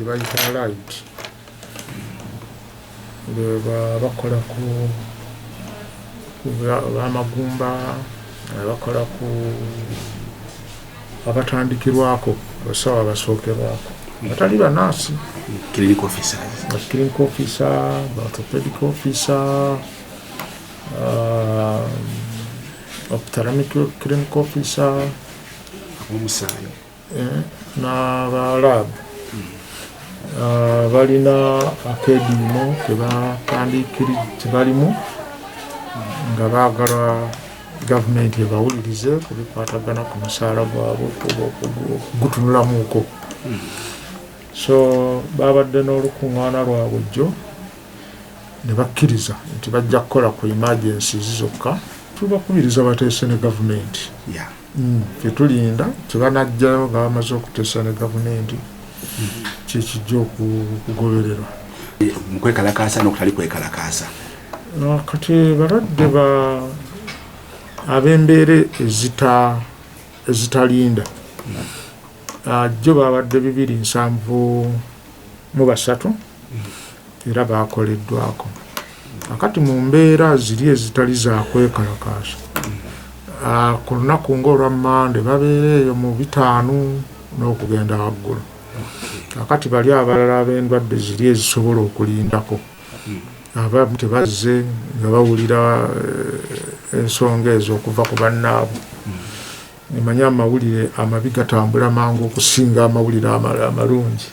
bayita light bakola ku amagumba bakola ku abatandikirwako basawa basookerwako batali banasi clinic officer orthopedic officer ophthalmic clinic officer omusayo na balab balina akediimo kebatandikiri tebalimu nga baagala gavumenti ebawulirize kubikwatagana ku musaala gwabwe gutunulamuuko. So babadde n'olukuŋŋaana lwabwe jjo ne bakkiriza nti bajja kukola ku emergencies zokka. Tubakubiriza bateese ne gavumenti tetulinda tebanajjayo nga bamaze okuteesa ne gavumenti kyekijja okugobererwa mukwekalakaasa n'okutali kwekalakaasa. Kati balwadde ab'embeera ezitalinda jjo babadde 273 era bakoleddwako. Akati mu mbeera ziri ezitali za kwekalakaasa ku lunaku ng'olwa Mande babeera eyo mu 5 n'okugenda waggulu. Akati bali abalala ab'endwadde ziri ezisobola okulindako abamu tebazze nga bawulira ensonga ezo okuva ku bannaabwe. Emanya amawulire amabi gatambula mangu okusinga amawulire amalungi.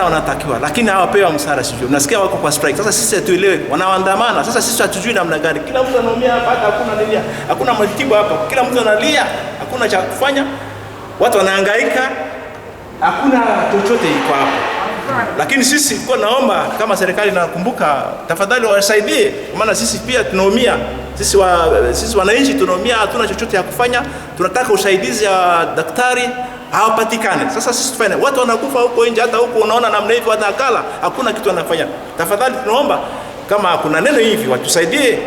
Wanatakiwa lakini hawapewa msaada sivyo. Unasikia wako kwa strike. Sasa sisi tuelewe wanaandamana. Sasa sisi hatujui namna gani. Kila mtu anaumia hapa, hakuna nini. Hakuna matibabu hapa. Kila mtu analia, hakuna cha kufanya. Watu wanahangaika. Hakuna chochote iko hapo. Lakini sisi kwa naomba kama serikali nakumbuka tafadhali wasaidie maana sisi pia tunaumia. Sisi wananchi tunaumia, hatuna chochote ya kufanya. Tunataka usaidizi wa daktari hawapatikane. Sasa sisi tufanye watu wanakufa huko nje, hata huko unaona namna hivi wanakala, hakuna kitu wanafanya. Tafadhali tunaomba kama kuna neno hivi watusaidie